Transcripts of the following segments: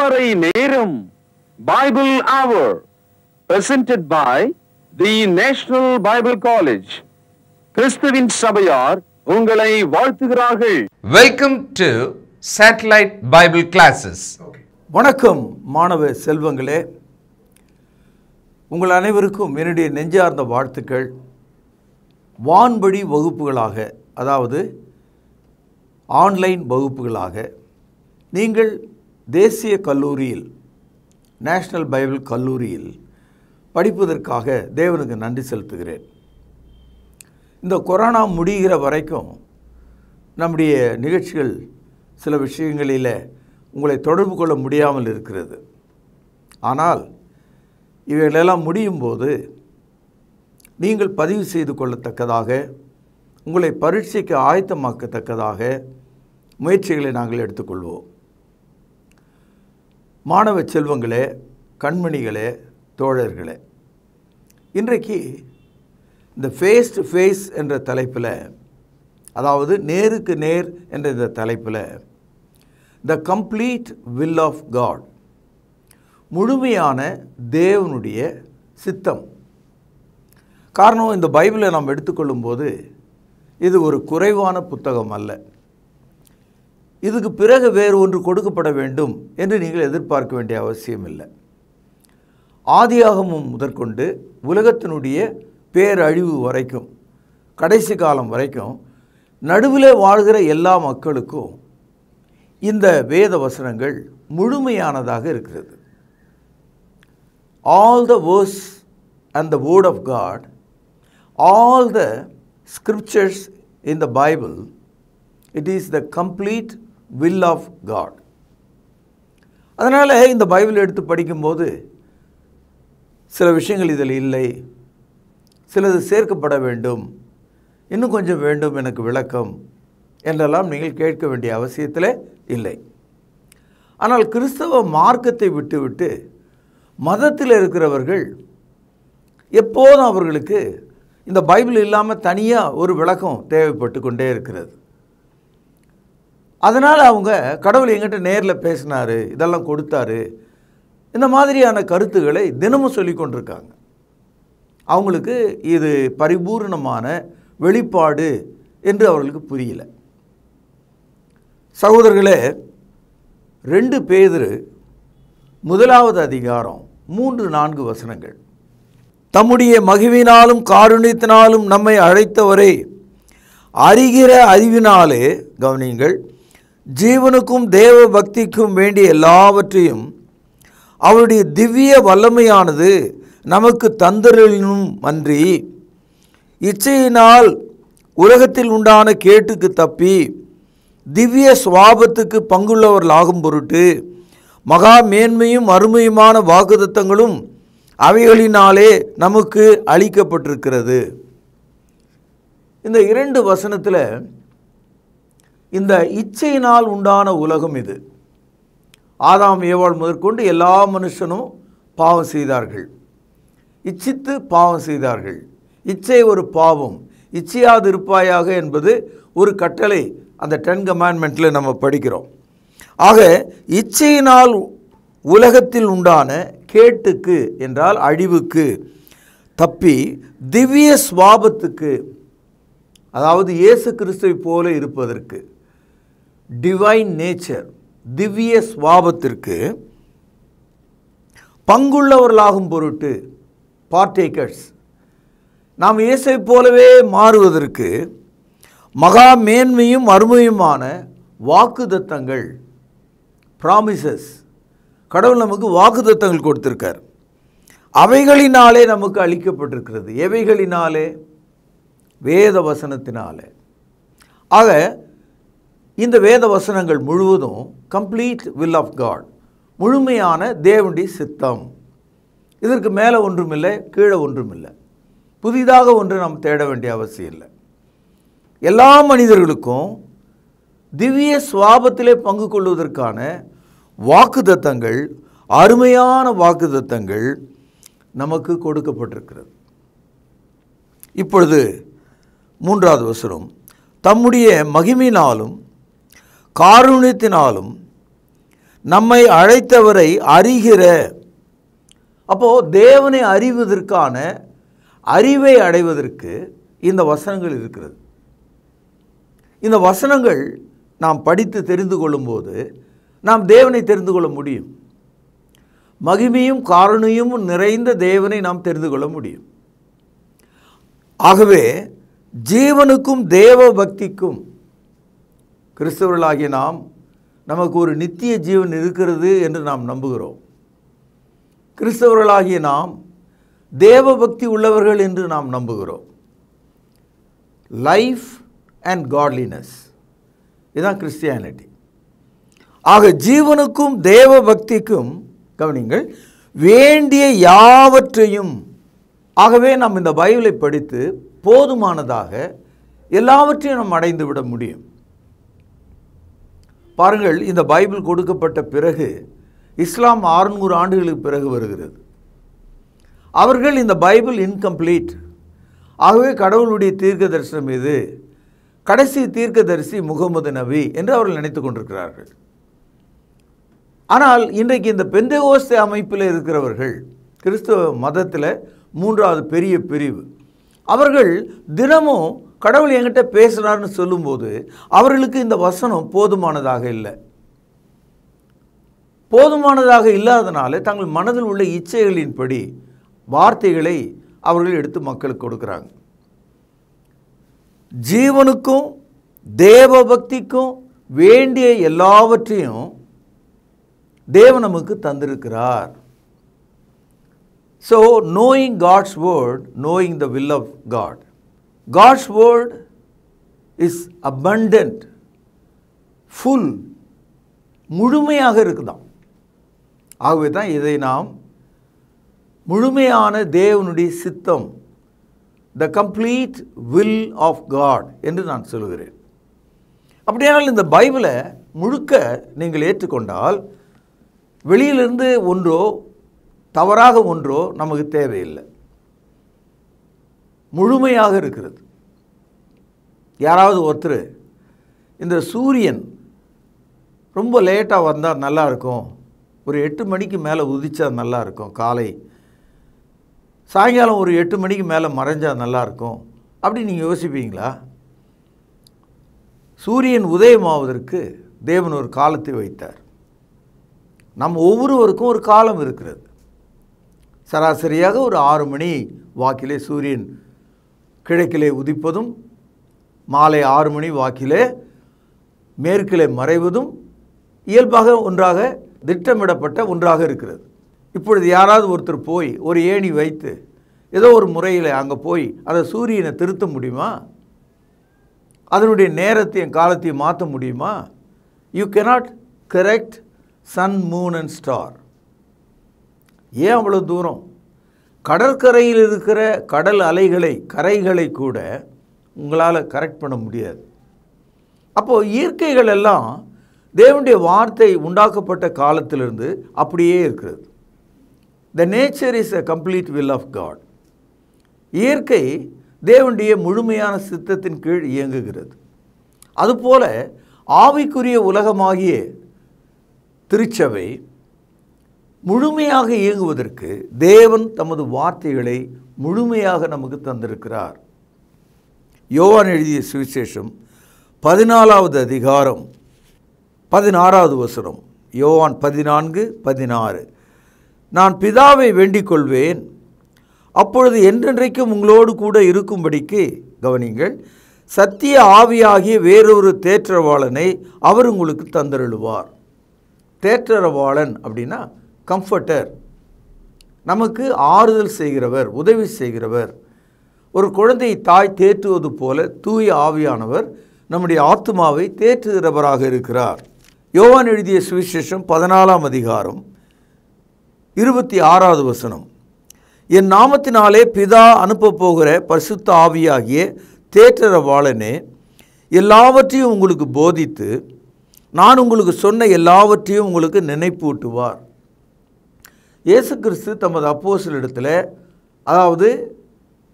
திருமறை நேரம் Bible Hour presented by the National Bible College. கிறிஸ்துவின் சபையார் உங்களை வாழ்த்துகிறார்கள். Welcome to Satellite Bible Classes. வணக்கம் மாணவ செல்வங்களே, உங்கள் அனைவருக்கும் என்னுடைய நெஞ்சார்ந்த வாழ்த்துக்கள். வான்படி வகுப்புகளாக, அதாவது ஆன்லைன் வகுப்புகளாக நீங்கள் தேசிய கல்லூரியில், நேஷனல் பைபிள் கல்லூரியில் படிப்பதற்காக தேவனுக்கு நன்றி செலுத்துகிறேன். இந்த கொரோனா முடிகிற வரைக்கும் நம்முடைய நிகழ்ச்சிகள் சில விஷயங்களில் உங்களை தொடர்பு கொள்ள முடியாமல் இருக்கிறது. ஆனால் இவைகளெல்லாம் முடியும் போது நீங்கள் பதிவு செய்து கொள்ளத்தக்கதாக, உங்களை பரீட்சைக்கு ஆயத்தமாக்கத்தக்கதாக முயற்சிகளை நாங்கள் எடுத்துக்கொள்வோம். மாணவ செல்வங்களே, கண்மணிகளே, தோழர்களே, இன்றைக்கு இந்த ஃபேஸ் டு ஃபேஸ் என்ற தலைப்பில், அதாவது நேருக்கு நேர் என்ற இந்த தலைப்பில், the complete will of God, முழுமையான தேவனுடைய சித்தம். காரணம், இந்த பைபிளை நாம் எடுத்துக்கொள்ளும்போது இது ஒரு குறைவான புத்தகம் அல்ல. இதுக்கு பிறகு வேறு ஒன்று கொடுக்கப்பட வேண்டும் என்று நீங்கள் எதிர்பார்க்க வேண்டிய அவசியம் இல்லை. ஆதியாகமம் முதற்கொண்டு உலகத்தினுடைய பேரழிவு வரைக்கும், கடைசி காலம் வரைக்கும், நடுவில் வாழ்கிற எல்லா மக்களுக்கும் இந்த வேத வசனங்கள் முழுமையானதாக இருக்கிறது. All the verse and the word of God, all the scriptures in the Bible, it is the complete will of God. அதனால் இந்த பைபிள் எடுத்து படிக்கும்போது சில விஷயங்கள் இதில் இல்லை, சிலது சேர்க்கப்பட வேண்டும், இன்னும் கொஞ்சம் வேண்டும் எனக்கு விளக்கம் என்றெல்லாம் நீங்கள் கேட்க வேண்டிய அவசியத்தில் இல்லை. ஆனால் கிறிஸ்தவ மார்க்கத்தை விட்டுவிட்டு மதத்தில் இருக்கிறவர்கள் எப்போதும் அவர்களுக்கு இந்த பைபிள் இல்லாமல் தனியாக ஒரு விளக்கம் தேவைப்பட்டு கொண்டே இருக்கிறது. அதனால் அவங்க கடவுள் எங்கிட்ட நேரில் பேசினார், இதெல்லாம் கொடுத்தாரு, இந்த மாதிரியான கருத்துக்களை தினமும் சொல்லி கொண்டிருக்காங்க. அவங்களுக்கு இது பரிபூர்ணமான வெளிப்பாடு என்று அவர்களுக்கு புரியல. சகோதரர்களே, 2 பேதுரு 1வது அதிகாரம் 3-4 வசனங்கள். தம்முடைய மகிமையினாலும் காருண்யத்தினாலும் நம்மை அழைத்தவரை அறிகிற அறிவினாலே, கவனியுங்கள், ஜீவனுக்கும் தேவ பக்திக்கும் வேண்டிய எல்லாவற்றையும் அவருடைய திவ்ய வல்லமையானது நமக்கு தந்தருளினும் அன்றி, இச்சையினால் உலகத்தில் உண்டான கேட்டுக்கு தப்பி திவ்ய சுவாபத்துக்கு பங்குள்ளவர்களாகும் பொருட்டு மகா மேன்மையும் அருமையுமான வாக்குத்தத்தங்களும் அவைகளினாலே நமக்கு அளிக்கப்பட்டிருக்கிறது. இந்த 2 வசனத்தில் இந்த இச்சையினால் உண்டான உலகம் இது. ஆதாம் ஏவாள் முதற்கொண்டு எல்லா மனுஷனும் பாவம் செய்தார்கள், இச்சித்து பாவம் செய்தார்கள். இச்சை ஒரு பாவம், இச்சையாது இருப்பாயாக என்பது ஒரு கட்டளை, அந்த 10 கமாண்ட்மெண்ட்டில் நம்ம படிக்கிறோம். ஆக இச்சையினால் உலகத்தில் உண்டான கேட்டுக்கு என்றால் அழிவுக்கு தப்பி திவ்ய சுவாபத்துக்கு, அதாவது இயேசு கிறிஸ்துவை போல இருப்பதற்கு, டிவைன் நேச்சர், திவ்ய சுவாபத்திற்கு பங்குள்ளவர்களாகும் பொருட்டு, பார்ட்டேக்கர்ஸ், நாம் இயேசுவை போலவே மாறுவதற்கு மகா மேன்மையும் அருமையுமான வாக்குத்தத்தங்கள், ப்ராமிசஸ், கடவுள் நமக்கு வாக்குத்தத்தங்கள் கொடுத்திருக்கார். அவைகளினாலே நமக்கு அளிக்கப்பட்டிருக்கிறது. எவைகளினாலே? வேத வசனத்தினாலே. ஆக இந்த வேத வசனங்கள் முழுவதும் கம்ப்ளீட் வில் ஆஃப் காட், முழுமையான தேவனுடைய சித்தம். இதற்கு மேலே ஒன்றுமில்லை, கீழே ஒன்றுமில்லை, புதிதாக ஒன்று நாம் தேட வேண்டிய அவசியம் இல்லை. எல்லா மனிதர்களுக்கும் திவ்ய சுவாபத்திலே பங்கு கொள்வதற்கான வாக்குத்தத்தங்கள், அருமையான வாக்குத்தத்தங்கள் நமக்கு கொடுக்கப்பட்டிருக்கிறது. இப்பொழுது 3வது வசனம், தம்முடைய மகிமையினாலும் காருண்யத்தினாலும் நம்மை அழைத்தவரை அறிகிற. அப்போ தேவனை அறிவதற்கான அறிவை அடைவதற்கு இந்த வசனங்கள் இருக்கிறது. இந்த வசனங்கள் நாம் படித்து தெரிந்து கொள்ளும்போது நாம் தேவனை தெரிந்து கொள்ள முடியும். மகிமையும் காருண்யமும் நிறைந்த தேவனை நாம் தெரிந்து கொள்ள முடியும். ஆகவே ஜீவனுக்கும் தேவ பக்திக்கும் கிறிஸ்தவர்களாகிய நமக்கு ஒரு நித்திய ஜீவன் இருக்கிறது என்று நாம் நம்புகிறோம். கிறிஸ்தவர்களாகிய தேவ பக்தி உள்ளவர்கள் என்று நாம் நம்புகிறோம். லைஃப் அண்ட் காட்லினஸ், இதுதான் கிறிஸ்டியானிட்டி. ஆக ஜீவனுக்கும் தேவ பக்திக்கும் கவனிங்கள் வேண்டிய யாவற்றையும். ஆகவே நாம் இந்த பைபிளை படித்து போதுமானதாக எல்லாவற்றையும் நாம் அடைந்து விட முடியும். பாருங்கள், இந்த பைபிள் கொடுக்கப்பட்ட பிறகு இஸ்லாம் 600 ஆண்டுகளுக்கு பிறகு வருகிறது. அவர்கள் இந்த பைபிள் இன்கம்ப்ளீட், ஆகவே கடவுளுடைய தீர்க்க தரிசனம் இது, கடைசி தீர்க்கதரிசி முகமது நபி என்று அவர்கள் நினைத்து கொண்டிருக்கிறார்கள். ஆனால் இன்றைக்கு இந்த பெந்தெகோஸ்தே அமைப்பில் இருக்கிறவர்கள், கிறிஸ்தவ மதத்தில் 3வது பெரிய பிரிவு, அவர்கள் தினமும் கடவுள் என்கிட்ட பேசுகிறார்னு சொல்லும்போது அவர்களுக்கு இந்த வசனம் போதுமானதாக இல்லை. போதுமானதாக இல்லாதனால தங்கள் மனதில் உள்ள இச்சைகளின்படி வார்த்தைகளை அவர்கள் எடுத்து மக்களுக்கு கொடுக்குறாங்க. ஜீவனுக்கும் தேவ பக்திக்கும் வேண்டிய எல்லாவற்றையும் தேவன் நமக்கு தந்திருக்கிறார். So knowing God's word, knowing the will of God. God's word is abundant, full, முழுமையாக இருக்குதாம். ஆகவே தான் இதை நாம் முழுமையான தேவனுடைய சித்தம், the complete will of God என்று நான் சொல்கிறேன். அப்படியானால் இந்த பைபிளை முழுக்க நீங்கள் ஏற்றுக்கொண்டால் வெளியிலிருந்து ஒன்றோ தவறாக ஒன்றோ நமக்கு தேவையில்லை, முழுமையாக இருக்கிறது. யாராவது ஒருத்தர் இந்த சூரியன் ரொம்ப லேட்டாக வந்தால் நல்லாயிருக்கும், ஒரு 8 மணிக்கு மேலே உதிச்சா நல்லாயிருக்கும், காலை சாயங்காலம் ஒரு 8 மணிக்கு மேலே மறைஞ்சால் நல்லாயிருக்கும் அப்படி நீங்கள் யோசிப்பீங்களா? சூரியன் உதயமாவதற்கு தேவன் ஒரு காலத்தை வைத்தார். நம்ம ஒவ்வொருவருக்கும் ஒரு காலம் இருக்கிறது. சராசரியாக ஒரு 6 மணி வாக்கிலே சூரியன் கிழக்கிலே உதிப்பதும் மாலை 6 மணி வாக்கிலே மேற்கிலே மறைவதும் இயல்பாக ஒன்றாக திட்டமிடப்பட்ட ஒன்றாக இருக்கிறது. இப்பொழுது யாராவது ஒருத்தர் போய் ஒரு ஏணி வைத்து ஏதோ ஒரு முறையில் அங்கே போய் அதை சூரியனை திருத்த முடியுமா? அதனுடைய நேரத்தையும் காலத்தையும் மாற்ற முடியுமா? You cannot correct sun, moon and star. ஏன் அவ்வளோ தூரம்? கடற்கரையில் இருக்கிற கடல் அலைகளை, கரைகளை கூட உங்களால் கரெக்ட் பண்ண முடியாது. அப்போது இயற்கைகள் எல்லாம் தேவனுடைய வார்த்தை உண்டாக்கப்பட்ட காலத்திலிருந்து அப்படியே இருக்கிறது. The nature is a complete will of God. இயற்கை தேவனுடைய முழுமையான சித்தத்தின் கீழ் இயங்குகிறது. அதுபோல ஆவிக்குரிய உலகமாகிய திருச்சபை முழுமையாக இயங்குவதற்கு தேவன் தமது வார்த்தைகளை முழுமையாக நமக்கு தந்திருக்கிறார். யோவான் எழுதிய சுவிசேஷம் 14வது அதிகாரம் 16வது வசனம். யோவான் 14:16. நான் பிதாவை வேண்டிக் கொள்வேன், அப்பொழுது என்றென்றைக்கும் உங்களோடு கூட இருக்கும்படிக்கு, கவனிங்கள், சத்திய ஆவியாகிய வேறொரு தேற்றரவாளனை அவர் உங்களுக்கு தந்தருளுவார். தேற்றரவாளன் அப்படின்னா கம்ஃபர்டர், நமக்கு ஆறுதல் செய்கிறவர், உதவி செய்கிறவர். ஒரு குழந்தையை தாய் தேற்றுவது போல தூய ஆவியானவர் நம்முடைய ஆத்துமாவை தேற்றுகிறவராக இருக்கிறார். யோவான் எழுதிய சுவிசேஷம் 14ஆம் அதிகாரம் 26வது வசனம். என் நாமத்தினாலே பிதா அனுப்ப போகிற பரிசுத்த ஆவியாகிய தேற்றரவாளனே எல்லாவற்றையும் உங்களுக்கு போதித்து நான் உங்களுக்கு சொன்ன எல்லாவற்றையும் உங்களுக்கு நினைப்பூட்டுவார். இயேசு கிறிஸ்து தமது அப்போஸ்தலரிடத்தில், அதாவது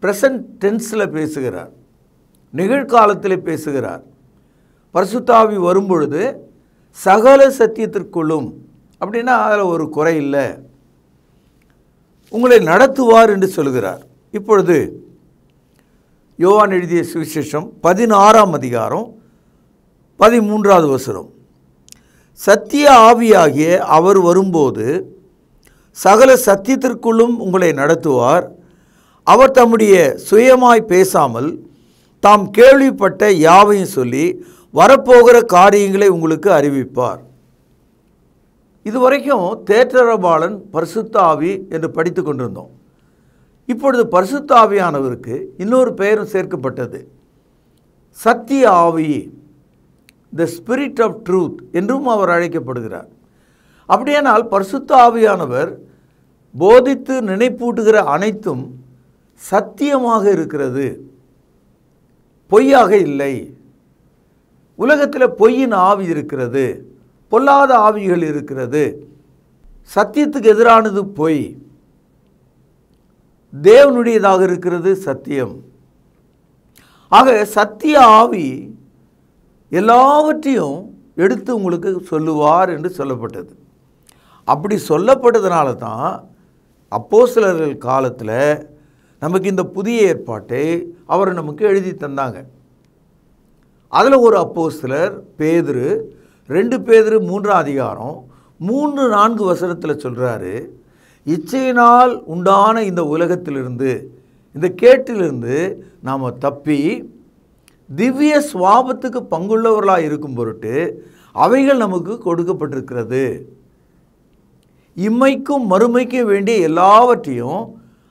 ப்ரெசன்ட் டென்ஸில் பேசுகிறார், நிகழ்காலத்தில் பேசுகிறார். பரிசுத்த ஆவி வரும்பொழுது சகல சத்தியத்திற்குள்ளும் அப்படின்னா அதில் ஒரு குறை இல்லை. உங்களை நடத்துவார் என்று சொல்கிறார். இப்பொழுது யோவான் எழுதிய சுவிசேஷம் 16ஆம் அதிகாரம் 13வது வசனம். சத்திய ஆவியாகிய அவர் வரும்போது சகல சத்தியத்திற்குள்ளும் உங்களை நடத்துவார். அவர் தம்முடைய சுயமாய் பேசாமல் தாம் கேள்விப்பட்ட யாவையும் சொல்லி வரப்போகிற காரியங்களை உங்களுக்கு அறிவிப்பார். இதுவரைக்கும் தேற்றரபாளன் பரிசுத்த ஆவி என்று படித்து கொண்டிருந்தோம். இப்பொழுது பரிசுத்த ஆவியானவருக்கு இன்னொரு பெயரும் சேர்க்கப்பட்டது, சத்திய ஆவி, த ஸ்பிரிட் ஆஃப் ட்ரூத் என்றும் அவர் அழைக்கப்படுகிறார். அப்படியானால் பரிசுத்த ஆவியானவர் போதித்து நினைப்பூட்டுகிற அனைத்தும் சத்தியமாக இருக்கிறது, பொய்யாக இல்லை. உலகத்தில் பொய்யின் ஆவி இருக்கிறது, பொல்லாத ஆவிகள் இருக்கிறது. சத்தியத்துக்கு எதிரானது பொய், தேவனுடையதாக இருக்கிறது சத்தியம். ஆக சத்திய ஆவி எல்லாவற்றையும் எடுத்து உங்களுக்கு சொல்லுவார் என்று சொல்லப்பட்டது. அப்படி சொல்லப்பட்டதுனால தான் அப்போஸ்தலர்கள் காலத்தில் நமக்கு இந்த புதிய ஏற்பாட்டை அவர் நமக்கு எழுதி தந்தாங்க. அதில் ஒரு அப்போஸ்தலர் பேதுரு, 2 பேதுரு 3ஆம் அதிகாரம் 3-4 வசனத்தில் சொல்கிறாரு, இச்சையினால் உண்டான இந்த உலகத்திலிருந்து, இந்த கேட்டிலிருந்து நாம் தப்பி திவ்ய சுவாபத்துக்கு பங்குள்ளவர்களாக இருக்கும் பொருட்டு அவைகள் நமக்கு கொடுக்கப்பட்டிருக்கிறது. இம்மைக்கும் மறுமைக்கும் வேண்டிய எல்லாவற்றையும்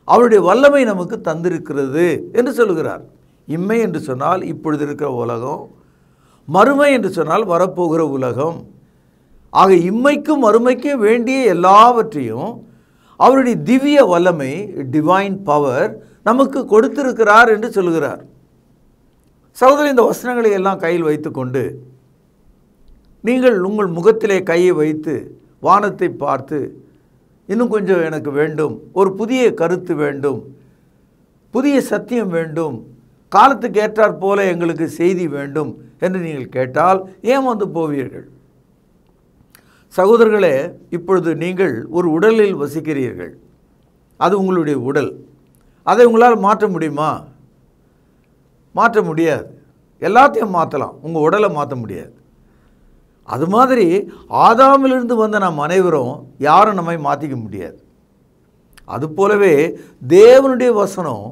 அவருடைய வல்லமை நமக்கு தந்திருக்கிறது என்று சொல்கிறார். இம்மை என்று சொன்னால் இப்பொழுது இருக்கிற உலகம், மறுமை என்று சொன்னால் வரப்போகிற உலகம். ஆக இம்மைக்கும் மறுமைக்கும் வேண்டிய எல்லாவற்றையும் அவருடைய திவ்ய வல்லமை, டிவைன் பவர் நமக்கு கொடுத்திருக்கிறார் என்று சொல்கிறார். சகோதரர், இந்த வசனங்களை எல்லாம் கையில் வைத்துக்கொண்டு நீங்கள் உங்கள் முகத்திலே கையை வைத்து வானத்தை பார்த்து, இன்னும் கொஞ்சம் எனக்கு வேண்டும், ஒரு புதிய கருத்து வேண்டும், புதிய சத்தியம் வேண்டும், காலத்துக்கு ஏற்றாற் போல எங்களுக்கு செய்தி வேண்டும் என்று நீங்கள் கேட்டால் ஏமாந்து போவீர்கள். சகோதரர்களே, இப்பொழுது நீங்கள் ஒரு உடலில் வசிக்கிறீர்கள், அது உங்களுடைய உடல். அதை உங்களால் மாற்ற முடியுமா? மாற்ற முடியாது. எல்லாத்தையும் மாற்றலாம், உங்கள் உடலை மாற்ற முடியாது. அது மாதிரி ஆதாமிலிருந்து வந்த நாம் அனைவரும் யாரும் நம்மை மாற்றிக்க முடியாது. அதுபோலவே தேவனுடைய வசனம்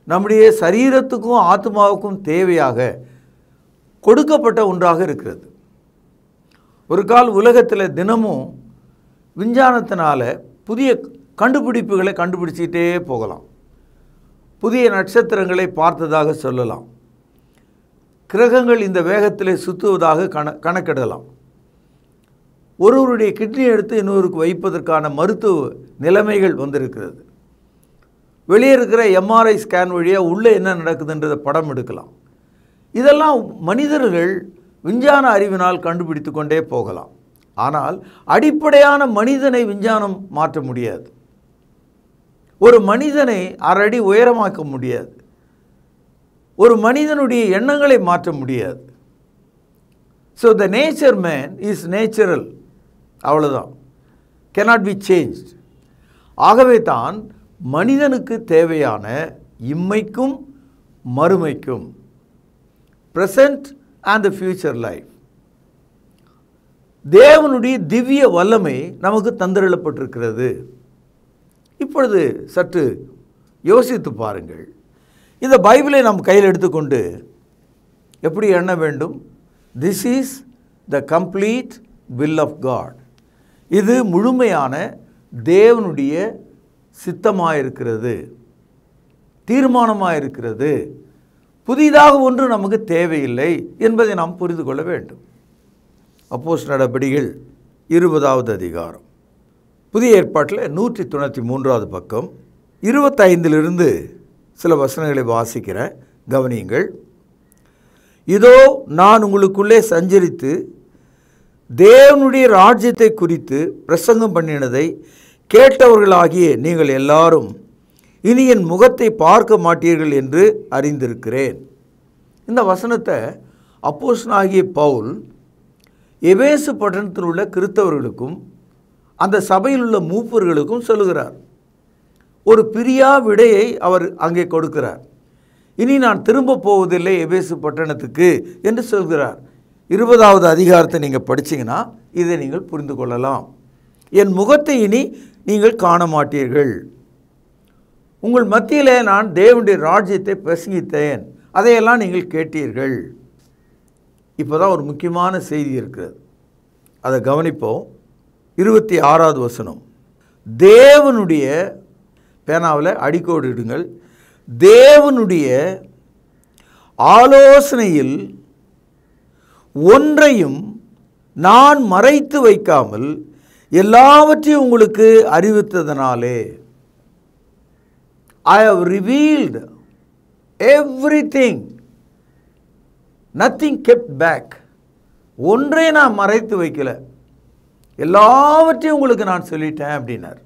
நம்முடைய சரீரத்துக்கும் ஆத்மாவுக்கும் தேவையாக கொடுக்கப்பட்ட ஒன்றாக இருக்கிறது. ஒரு கால் உலகத்தில் தினமும் விஞ்ஞானத்தினால் புதிய கண்டுபிடிப்புகளை கண்டுபிடிச்சிக்கிட்டே போகலாம். புதிய நட்சத்திரங்களை பார்த்ததாக சொல்லலாம். கிரகங்கள் இந்த வேகத்தில் சுற்றுவதாக கணக்கிடலாம். ஒருவருடைய கிட்னி எடுத்து இன்னொருக்கு வைப்பதற்கான மருத்துவ நிலைமைகள் வந்திருக்கிறது. வெளியே இருக்கிற எம்ஆர்ஐ ஸ்கேன் வழியாக உள்ளே என்ன நடக்குதுன்றதை படம் எடுக்கலாம். இதெல்லாம் மனிதர்கள் விஞ்ஞான அறிவினால் கண்டுபிடித்து கொண்டே போகலாம். ஆனால் அடிப்படையான மனிதனை விஞ்ஞானம் மாற்ற முடியாது. ஒரு மனிதனை 1 அடி உயரமாக்க முடியாது. ஒரு மனிதனுடைய எண்ணங்களை மாற்ற முடியாது. So the nature man is natural, அவ்வளோதான், cannot be changed. ஆகவே தான் மனிதனுக்கு தேவையான இம்மைக்கும் மறுமைக்கும், present and the future life, தேவனுடைய திவ்ய வல்லமை நமக்கு தந்திரப்பட்டிருக்கிறது. இப்பொழுது சற்று யோசித்து பாருங்கள். இந்த பைபிளை நாம் கையில் எடுத்துக்கொண்டு எப்படி எண்ண வேண்டும்? This is the complete will of God. இது முழுமையான தேவனுடைய சித்தமாக இருக்கிறது, தீர்மானமாக இருக்கிறது. புதிதாக ஒன்று நமக்கு தேவையில்லை என்பதை நாம் புரிந்து கொள்ள வேண்டும். அப்போஸ்தலர் நடபடிகள் 20வது அதிகாரம், புதிய ஏற்பாட்டில் 193வது பக்கம், 25லிருந்து சில வசனங்களை வாசிக்கிறேன், கவனியுங்கள். இதோ நான் உங்களுக்குள்ளே சஞ்சரித்து தேவனுடைய ராஜ்யத்தை குறித்து பிரசங்கம் பண்ணினதை கேட்டவர்களாகிய நீங்கள் எல்லாரும் இனி என் முகத்தை பார்க்க மாட்டீர்கள் என்று அறிந்திருக்கிறேன். இந்த வசனத்தை அப்போஸ்தலனாகிய பவுல் எபேசு பட்டணத்தில் உள்ள கிறிஸ்தவர்களுக்கும் அந்த சபையில் உள்ள மூப்பர்களுக்கும் சொல்லுகிறார். ஒரு பிரியா விடையை அவர் அங்கே கொடுக்கிறார். இனி நான் திரும்ப போவதில்லை எபேசு பட்டணத்துக்கு என்று சொல்கிறார். 20வது அதிகாரத்தை நீங்கள் படிச்சீங்கன்னா இதை நீங்கள் புரிந்து கொள்ளலாம். என் முகத்தை இனி நீங்கள் காண மாட்டீர்கள். உங்கள் மத்தியிலே நான் தேவனுடைய ராஜ்யத்தை பிரசங்கித்தேன், அதையெல்லாம் நீங்கள் கேட்டீர்கள். இப்போ தான் ஒரு முக்கியமான செய்தி இருக்கிறது, அதை கவனிப்போம். 26வது வசனம், தேவனுடைய, பேனாவில் அடிக்கோடு இடுங்கள், தேவனுடைய ஆலோசனையில் ஒன்றையும் நான் மறைத்து வைக்காமல் எல்லாவற்றையும் உங்களுக்கு அறிவித்ததனாலே, I have revealed everything, nothing kept back. ஒன்றை நான் மறைத்து வைக்கல, எல்லாவற்றையும் உங்களுக்கு நான் சொல்லிட்டேன் அப்படின்னார்.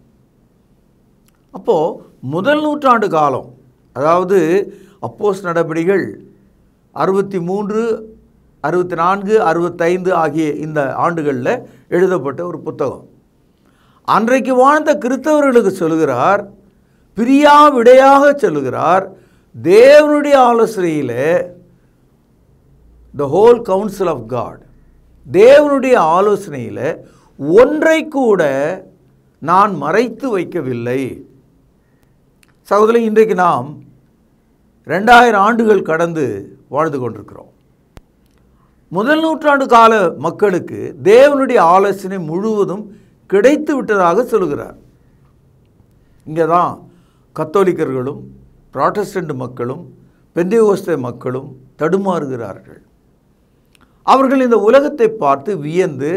அப்போது முதல் நூற்றாண்டு காலம், அதாவது அப்போஸ்தலர் நடபடிகள் 63, 64, 65 ஆகிய இந்த ஆண்டுகளில் எழுதப்பட்ட ஒரு புத்தகம். அன்றைக்கு வாழ்ந்த கிறிஸ்தவர்களுக்கு சொல்லுகிறார், பிரியா விடையாக சொல்லுகிறார், தேவனுடைய ஆலோசனையில், the whole counsel of God, தேவனுடைய ஆலோசனையில் ஒன்றை கூட நான் மறைத்து வைக்கவில்லை. சகோதரர்களே, இன்றைக்கு நாம் 2000 ஆண்டுகள் கடந்து வாழ்ந்து கொண்டிருக்கிறோம். முதல் நூற்றாண்டு கால மக்களுக்கு தேவனுடைய ஆலோசனை முழுவதும் கிடைத்து விட்டதாக சொல்கிறார். இங்கே தான் கத்தோலிக்கர்களும் புராட்டஸ்டன்ட் மக்களும் பெந்தேகோஸ்தே மக்களும் தடுமாறுகிறார்கள். அவர்கள் இந்த உலகத்தை பார்த்து வியந்து,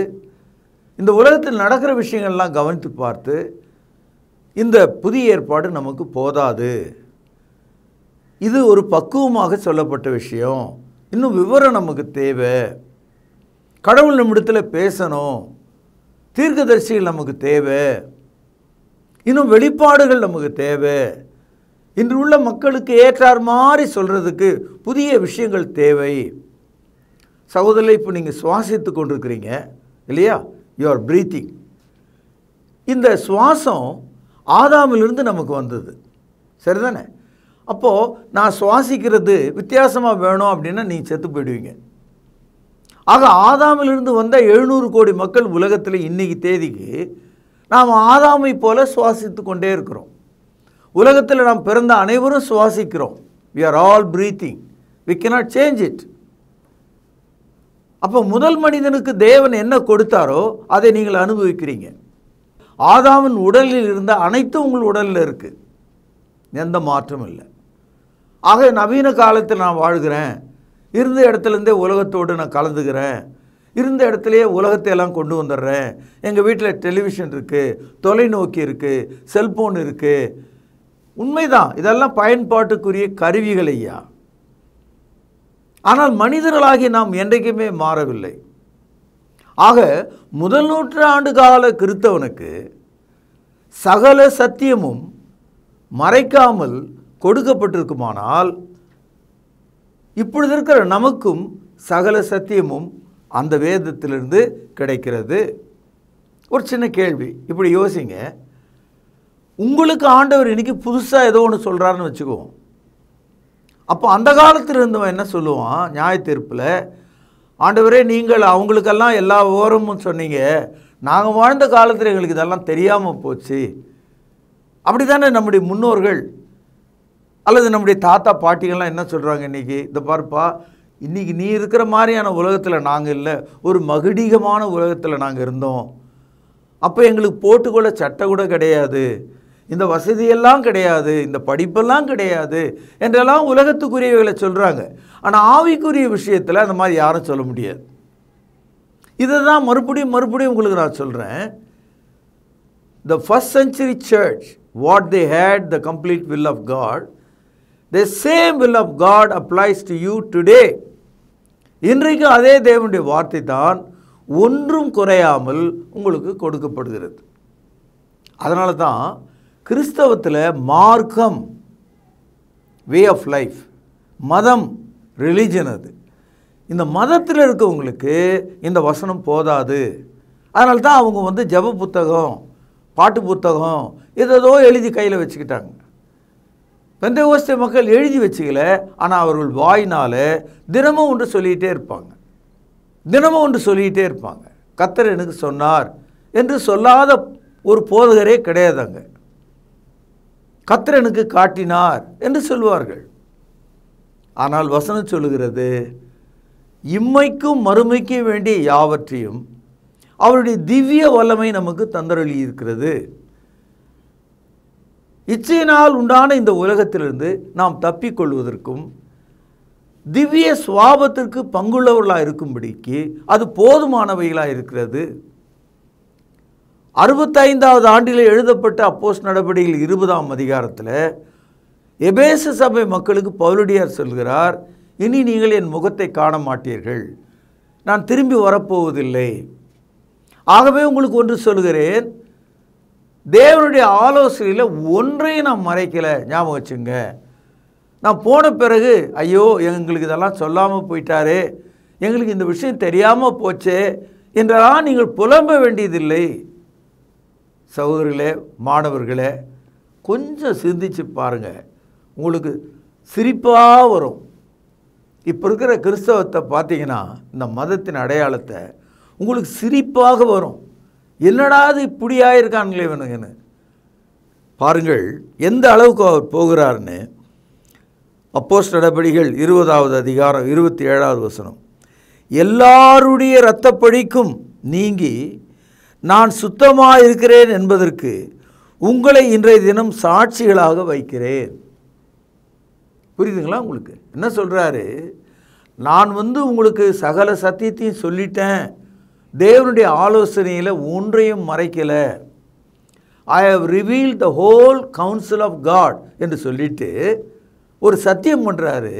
இந்த உலகத்தில் நடக்கிற விஷயங்கள்லாம் கவனித்து பார்த்து, இந்த புதிய ஏற்பாடு நமக்கு போதாது, இது ஒரு பக்குவமாக சொல்லப்பட்ட விஷயம், இன்னும் விவரம் நமக்கு தேவை, கடவுள் நம்மிடத்தில் பேசணும், தீர்க்கதரிசிகள் நமக்கு தேவை, இன்னும் வெளிப்பாடுகள் நமக்கு தேவை, இன்று உள்ள மக்களுக்கு ஏற்றார் மாதிரி சொல்கிறதுக்கு புதிய விஷயங்கள் தேவை. சகோதரரை, இப்போ நீங்கள் சுவாசித்து கொண்டிருக்கிறீங்க இல்லையா? You are breathing. இந்த சுவாசம் ஆதாமிலிருந்து நமக்கு வந்தது, சரிதானே? அப்போது நான் சுவாசிக்கிறது வித்தியாசமாக வேணும் அப்படின்னா நீங்கள் செத்து போயிடுவீங்க. ஆக ஆதாமிலிருந்து வந்த 700 கோடி மக்கள் உலகத்தில் இன்றைக்கி தேதிக்கு நாம் ஆதாமை போல சுவாசித்து கொண்டே இருக்கிறோம். உலகத்தில் நாம் பிறந்த அனைவரும் சுவாசிக்கிறோம். we are all breathing, we cannot change it. அப்போ முதல் மனிதனுக்கு தேவன் என்ன கொடுத்தாரோ அதை நீங்கள் அனுபவிக்கிறீங்க. ஆதாமின் உடலில் இருந்த அனைத்தும் உங்கள் உடலில் இருக்குது, எந்த மாற்றமும் இல்லை. ஆக நவீன காலத்தில் நான் வாழ்கிறேன், இருந்த இடத்துலேருந்தே உலகத்தோடு நான் கலந்துக்கிறேன், இருந்த இடத்துலையே உலகத்தை எல்லாம் கொண்டு வந்துடுறேன், எங்கள் வீட்டில் டெலிவிஷன் இருக்குது, தொலைநோக்கி இருக்குது, செல்ஃபோன் இருக்குது. உண்மைதான், இதெல்லாம் பயன்பாட்டுக்குரிய கருவிகள் ஐயா. ஆனால் மனிதர்களாகி நாம் என்றைக்குமே மாறவில்லை. ஆக முதல் நூற்றாண்டு கால கிறிஸ்தவனுக்கு சகல சத்தியமும் மறைக்காமல் கொடுக்கப்பட்டிருக்குமானால், இப்பொழுது இருக்கிற நமக்கும் சகல சத்தியமும் அந்த வேதத்திலிருந்து கிடைக்கிறது. ஒரு சின்ன கேள்வி, இப்படி யோசிங்க. உங்களுக்கு ஆண்டவர் இன்னைக்கு புதுசாக ஏதோ ஒன்று சொல்கிறாருன்னு வச்சுக்குவோம். அப்போ அந்த காலத்தில் இருந்தவன் என்ன சொல்லுவான்? நியாய தீர்ப்பில், ஆண்டவரே நீங்கள் அவங்களுக்கெல்லாம் எல்லா விவரமும் சொன்னீங்க, நாங்கள் வாழ்ந்த காலத்தில் எங்களுக்கு இதெல்லாம் தெரியாமல் போச்சு. அப்படி தானே நம்முடைய முன்னோர்கள் அல்லது நம்முடைய தாத்தா பாட்டிகள்லாம் என்ன சொல்கிறாங்க? இன்றைக்கி இதை பார்ப்பா, இன்றைக்கி நீ இருக்கிற மாதிரியான உலகத்தில் நாங்கள் இல்லை, ஒரு மகிடிகமான உலகத்தில் நாங்கள் இருந்தோம். அப்போ எங்களுக்கு போட்டுக்கொள்ள சட்டை கூட கிடையாது, இந்த வசதியெல்லாம் கிடையாது, இந்த படிப்பெல்லாம் கிடையாது என்றெல்லாம் உலகத்துக்குரியவைகளை சொல்கிறாங்க. ஆனால் ஆவிக்குரிய விஷயத்தில் அந்த மாதிரி யாரும் சொல்ல முடியாது. இதை தான் மறுபடியும் உங்களுக்கு நான் சொல்கிறேன். The first century church, what they had, the complete will of God, the same will of God applies to you today. இன்றைக்கு அதே தேவனுடைய வார்த்தை தான் ஒன்றும் குறையாமல் உங்களுக்கு கொடுக்கப்படுகிறது. அதனால தான் கிறிஸ்தவத்தில் மார்க்கம், வே ஆஃப் லைஃப், மதம், ரிலிஜன், அது இந்த மதத்தில் இருக்கவங்களுக்கு இந்த வசனம் போதாது, அதனால தான் அவங்க ஜெப புத்தகம், பாட்டு புத்தகம் ஏதோ எழுதி கையில் வச்சுக்கிட்டாங்க. பெந்தெகோஸ்தே மக்கள் எழுதி வச்சுக்கல, ஆனால் அவர்கள் வாயினால் தினமும் ஒன்று சொல்லிகிட்டே இருப்பாங்க, தினமும் ஒன்று சொல்லிகிட்டே இருப்பாங்க. கர்த்தர் எனக்கு சொன்னார் என்று சொல்லாத ஒரு போதகரே கிடையாதாங்க. கர்த்தர் எனக்கு காட்டினார் என்று சொல்வார்கள். ஆனால் வசனம் சொல்லுகிறது, இம்மைக்கும் மறுமைக்கும் வேண்டிய யாவற்றையும் அவருடைய திவ்ய வல்லமை நமக்கு தந்தருளி இருக்கிறது. இச்சையினால் உண்டான இந்த உலகத்திலிருந்து நாம் தப்பிக்கொள்வதற்கும் திவ்ய சுவாபத்திற்கு பங்குள்ளவர்களாக இருக்கும்படிக்கு அது போதுமானவைகளாக இருக்கிறது. 65வது ஆண்டில் எழுதப்பட்ட அப்போஸ்தலர் நடபடிகள் 20ஆம் அதிகாரத்தில் எபேசு சபை மக்களுக்கு பவுலடியார் சொல்கிறார், இனி நீங்கள் என் முகத்தை காண மாட்டீர்கள், நான் திரும்பி வரப்போவதில்லை. ஆகவே உங்களுக்கு ஒன்று சொல்கிறேன், தேவனுடைய ஆலோசனையில் ஒன்றையும் நான் மறைக்கலை, ஞாபகம் வச்சுங்க. நான் போன பிறகு ஐயோ எங்களுக்கு இதெல்லாம் சொல்லாமல் போயிட்டாரே, எங்களுக்கு இந்த விஷயம் தெரியாமல் போச்சே என்றெல்லாம் நீங்கள் புலம்ப வேண்டியதில்லை. சகோதரர்களே, மாணவர்களே, கொஞ்சம் சிந்திச்சு பாருங்கள், உங்களுக்கு சிரிப்பாக வரும். இப்போ இருக்கிற கிறிஸ்தவத்தை பார்த்தீங்கன்னா, இந்த மதத்தின் அடையாளத்தை உங்களுக்கு சிரிப்பாக வரும். என்னடா அது இப்படியாக இருக்கானுங்களே வேணுங்கன்னு பாருங்கள். எந்த அளவுக்கு அவர் போகிறார்னு அப்போஸ்தலர் நடபடிகள் 20வது அதிகாரம் 27வது வசனம், எல்லாருடைய இரத்தப்பழிக்கும் நீங்கி நான் சுத்தமாக இருக்கிறேன் என்பதற்கு உங்களை இன்றைய தினம் சாட்சிகளாக வைக்கிறேன். புரியுதுங்களா உங்களுக்கு? என்ன சொல்கிறாரு? நான் உங்களுக்கு சகல சத்தியத்தையும் சொல்லிட்டேன், தேவனுடைய ஆலோசனையில் ஒன்றையும் மறைக்கலை. I have revealed the whole council of God என்று சொல்லிட்டு ஒரு சத்தியம் பண்ணுறாரு.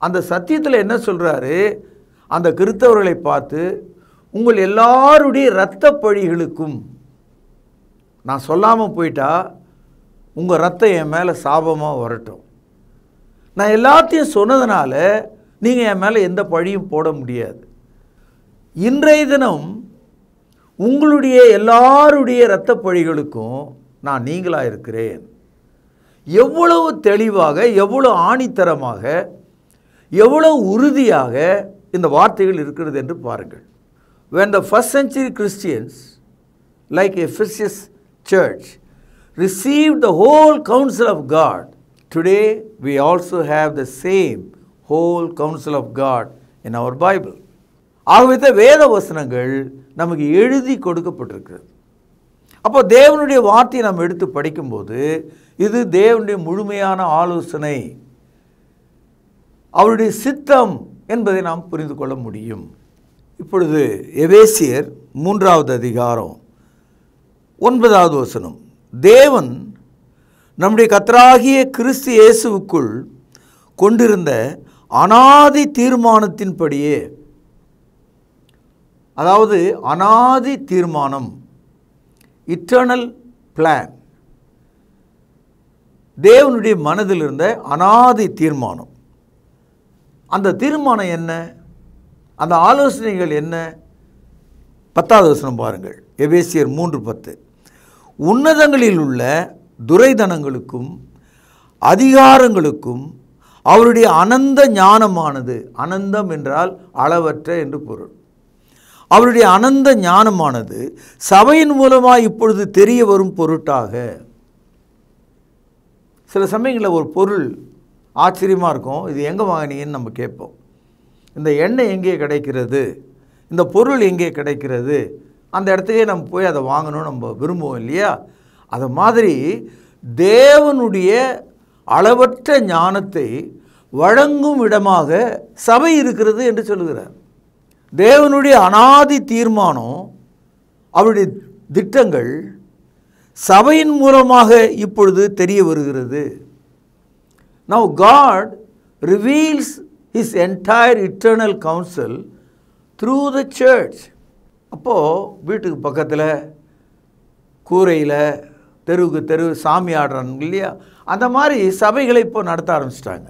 அந்த சத்தியத்தில் என்ன சொல்கிறாரு? அந்த கிறிஸ்தவர்களை பார்த்து, உங்கள் எல்லாருடைய இரத்த பழிகளுக்கும், நான் சொல்லாமல் போயிட்டா உங்கள் ரத்தம் என் மேலே சாபமாக வரட்டும். நான் எல்லாத்தையும் சொன்னதுனால நீங்கள் என் மேலே எந்த பழியும் போட முடியாது. இன்றைய தினம் உங்களுடைய எல்லாருடைய இரத்த பழிகளுக்கும் நான் நீங்களாக இருக்கிறேன். எவ்வளவு தெளிவாக, எவ்வளவு ஆணித்தரமாக, எவ்வளவு உறுதியாக இந்த வார்த்தைகள் இருக்கிறது என்று பாருங்கள். When the first century Christians, like Ephesus church, received the whole counsel of God, today we also have the same whole counsel of God in our Bible. ஆகவே வேத வசனங்கள் நமக்கு எழுதி கொடுக்கப்பட்டிருக்கிறது. அப்போ தேவனுடைய வார்த்தையை நாம் எடுத்து படிக்கும்போது இது தேவனுடைய முழுமையான ஆலோசனை, அவருடைய சித்தம் என்பதை நாம் புரிந்து கொள்ள முடியும். இப்பொழுது எபேசியர் 3வது அதிகாரம் 9வது வசனம், தேவன் நம்முடைய கர்த்தராகிய கிறிஸ்து இயேசுவுக்குள் கொண்டிருந்த அனாதி தீர்மானத்தின்படியே, அதாவது அனாதி தீர்மானம், இட்டர்னல் பிளான், தேவனுடைய மனதில் இருந்த அனாதி தீர்மானம். அந்த தீர்மானம் என்ன? அந்த ஆலோசனைகள் என்ன? 10வது வசனம் பாருங்கள், எபேசியர் 3:10, உன்னதங்களில் உள்ள துரைதனங்களுக்கும் அதிகாரங்களுக்கும் அவருடைய அனந்த ஞானமானது, அனந்தம் என்றால் அளவற்ற என்று பொருள், அவருடைய அனந்த ஞானமானது சபையின் மூலமாக இப்பொழுது தெரிய வரும் பொருட்டாக. சில சமயங்களில் ஒரு பொருள் ஆச்சரியமாக இருக்கும், இது எங்கே வாங்கினீங்கன்னு நம்ம கேட்போம். இந்த எண்ணெய் எங்கே கிடைக்கிறது, இந்த பொருள் எங்கே கிடைக்கிறது, அந்த இடத்துக்கே நம்ம போய் அதை வாங்கணும்னு நம்ம விரும்புவோம் இல்லையா? அது மாதிரி தேவனுடைய அளவற்ற ஞானத்தை வழங்கும் இடமாக சபை இருக்கிறது என்று சொல்லுகிறார். தேவனுடைய அனாதி தீர்மானம், அவருடைய திட்டங்கள் சபையின் மூலமாக இப்பொழுது தெரிய வருகிறது. Now God reveals His entire eternal counsel through the church. அப்போது வீட்டுக்கு பக்கத்தில் கூரையில் தெருவுக்கு தெரு சாமி ஆடுறாங்க இல்லையா, அந்த மாதிரி சபைகளை இப்போ நடத்த ஆரம்பிச்சிட்டாங்க.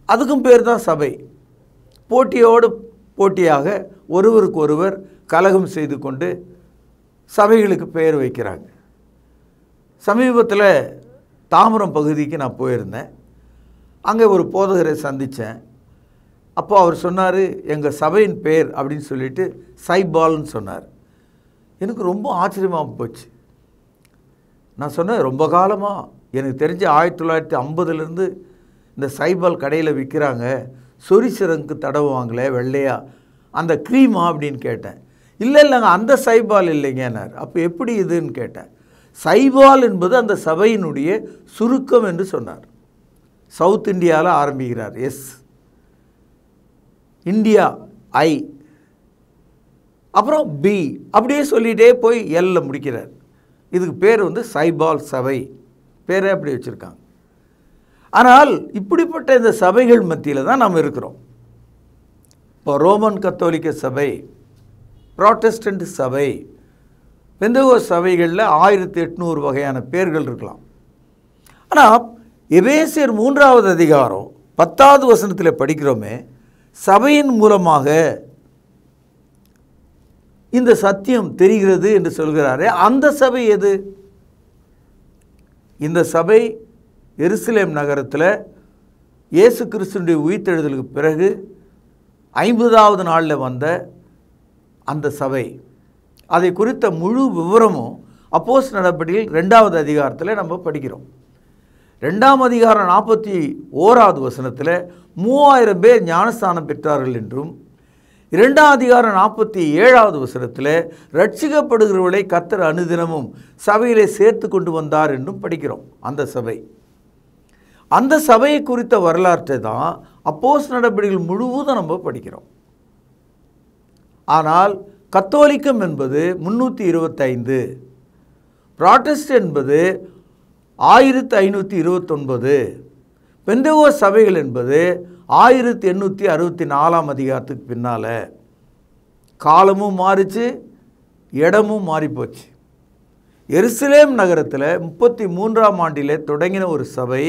அதுக்கும் பேர் தான் சபை. போட்டியோடு போட்டியாக ஒருவருக்கு ஒருவர் கலகம் செய்து கொண்டு சபைகளுக்கு பெயர் வைக்கிறாங்க. சமீபத்தில் தாம்பரம் பகுதிக்கு நான் போயிருந்தேன். அங்கே ஒரு போதகரை சந்தித்தேன். அப்போ அவர் சொன்னார், எங்கள் சபையின் பேர் அப்படின்னு சொல்லிட்டு சைபால்னு சொன்னார். எனக்கு ரொம்ப ஆச்சரியமாக போச்சு. நான் சொன்னேன், ரொம்ப காலமாக எனக்கு தெரிஞ்ச 1950லேருந்து இந்த சைபால் கடையில் விற்கிறாங்க, சொரிசிறங்கு தடவுவாங்களே வெள்ளையா, அந்த க்ரீமா அப்படின்னு கேட்டேன். இல்லைங்க அந்த சைபால் இல்லைங்கன்னார். அப்போ எப்படி இதுன்னு கேட்டேன். சைபால் என்பது அந்த சபையினுடைய சுருக்கம் என்று சொன்னார். சவுத் இந்தியாவில் ஆரம்பிக்கிறார், எஸ், இந்தியா ஐ, அப்புறம் பி, அப்படியே சொல்லிகிட்டே போய் எல்ல முடிக்கிறார். இதுக்கு பேர் சைபால் சபை, பேரே அப்படி வச்சுருக்காங்க. ஆனால் இப்படிப்பட்ட இந்த சபைகள் மத்தியில் தான் நாம் இருக்கிறோம். இப்போ ரோமன் கத்தோலிக்க சபை, புராட்டஸ்டன்ட் சபை, பெந்தகோஸ்து சபைகளில் 1800 வகையான பேர்கள் இருக்கலாம். ஆனால் எபேசியர் 3வது அதிகாரம் 10வது வசனத்தில் படிக்கிறோமே, சபையின் மூலமாக இந்த சத்தியம் தெரிகிறது என்று சொல்கிறாரே, அந்த சபை எது? இந்த சபை எருசலேம் நகரத்தில் இயேசு கிறிஸ்துவினுடைய உயிர்த்தெழுதலுக்கு பிறகு 50வது நாளில் வந்த அந்த சபை. அதை குறித்த முழு விவரமும் அப்போஸ்தலர் நடபடிகள் 2வது அதிகாரத்தில் நம்ம படிக்கிறோம். 2ஆம் அதிகாரம் 41வது வசனத்தில் 3000 பேர் ஞானஸ்தானம் பெற்றார்கள் என்றும், 2ஆம் அதிகாரம் 47வது வசனத்தில் ரட்சிக்கப்படுகிறவர்களை கர்த்தர் அனுதினமும் சபையிலே சேர்த்து கொண்டு வந்தார் என்றும் படிக்கிறோம். அந்த சபையை குறித்த வரலாற்றை தான் அப்போஸ்தலர் நடபடிகள் முழுவதும் நம்ம படிக்கிறோம். ஆனால் கத்தோலிக்கம் என்பது 325, புராட்டஸ்டன்ட் என்பது 1529, பெந்தகோஸ்து சபைகள் என்பது 1864ஆம் அதிகாரத்துக்கு பின்னால். காலமும் மாறிச்சு, இடமும் மாறிப்போச்சு. எருசலேம் நகரத்தில் 33ஆம் ஆண்டிலே தொடங்கின ஒரு சபை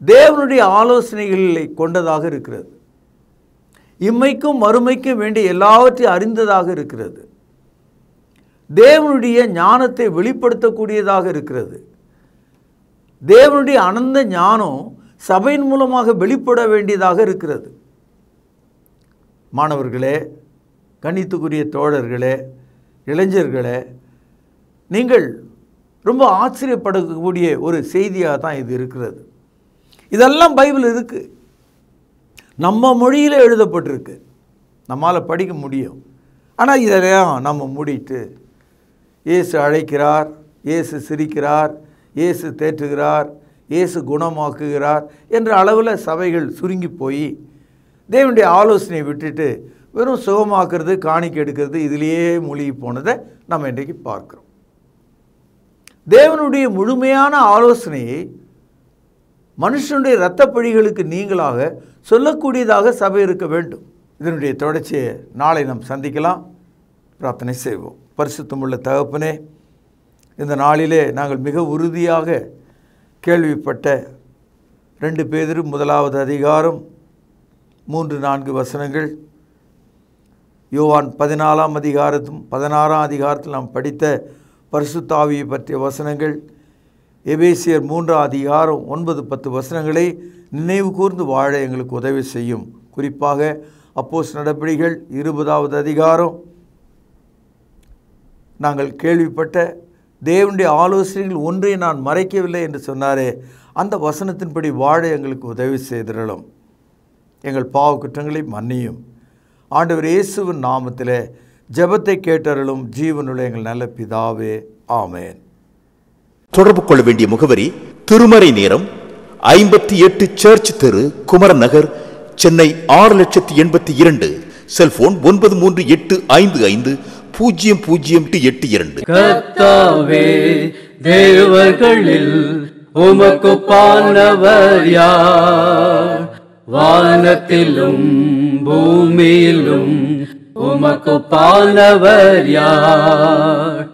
தேவனுடைய ஆலோசனைகளை கொண்டதாக இருக்கிறது. இம்மைக்கும் மறுமைக்கும் வேண்டிய எல்லாவற்றையும் அறிந்ததாக இருக்கிறது. தேவனுடைய ஞானத்தை வெளிப்படுத்தக்கூடியதாக இருக்கிறது. தேவனுடைய அனந்த ஞானம் சபையின் மூலமாக வெளிப்பட வேண்டியதாக இருக்கிறது. மாணவர்களே, கணித்துக்குரிய தோழர்களே, இளைஞர்களே, நீங்கள் ரொம்ப ஆச்சரியப்படக்கூடிய ஒரு செய்தியாக தான் இது இருக்கிறது. இதெல்லாம் பைபிள் இருக்குது, நம்ம மொழியில் எழுதப்பட்டிருக்கு, நம்மால் படிக்க முடியும். ஆனால் இதெல்லாம் நம்ம மூடிட்டு இயேசு அழைக்கிறார், இயேசு சிரிக்கிறார், இயேசு தேற்றுகிறார், இயேசு குணமாக்குகிறார் என்ற அளவில் சபைகள் சுருங்கி போய் தேவனுடைய ஆலோசனையை விட்டுட்டு வெறும் சுகமாக்குறது, காணிக்கை எடுக்கிறது, இதிலேயே மூழ்கி போனதை நம்ம இன்றைக்கு பார்க்குறோம். தேவனுடைய முழுமையான ஆலோசனையை மனுஷனுடைய இரத்தப்பழிகளுக்கு நீங்களாக சொல்லக்கூடியதாக சபை இருக்க வேண்டும். இதனுடைய தொடர்ச்சியை நாளை நாம் சந்திக்கலாம். பிரார்த்தனை செய்வோம். பரிசுத்தமுள்ள தகப்பனே, இந்த நாளிலே நாங்கள் மிக உறுதியாக கேள்விப்பட்ட 2 பேதுரு 1வது அதிகாரம் 3-4 வசனங்கள், யோவான் 14ஆம் அதிகாரத்தும் 16ஆம் அதிகாரத்தில் நாம் படித்த பரிசுத்த ஆவியை பற்றிய வசனங்கள், எபேசியர் 3ஆம் அதிகாரம் 9-10 வசனங்களை நினைவு கூர்ந்து வாழ எங்களுக்கு உதவி செய்யும். குறிப்பாக அப்போஸ்தலர் நடபடிகள் 20வது அதிகாரம் நாங்கள் கேள்விப்பட்ட தேவனுடைய ஆலோசனைகள் ஒன்றை நான் மறைக்கவில்லை என்று சொன்னாரே, அந்த வசனத்தின்படி வாழ எங்களுக்கு உதவி செய்திடலும். எங்கள் பாவ குற்றங்களை மன்னியும். ஆண்டவர் இயேசுவின் நாமத்திலே ஜெபத்தை கேட்டருளும் ஜீவனுள்ள எங்கள் நல்ல பிதாவே, ஆமென். தொடர்பு கொள்ள வேண்டிய முகவரி: திருமறை நேரம், 58 சர்ச் தெரு, குமரன் நகர், சென்னை 6,82,000. செல்போன் 9385500882. கர்த்தாவே, தேவர்களில் உமக்குப்பானவர் யார்? வானத்திலும் பூமியிலும் உமக்குப்பானவர் யார்?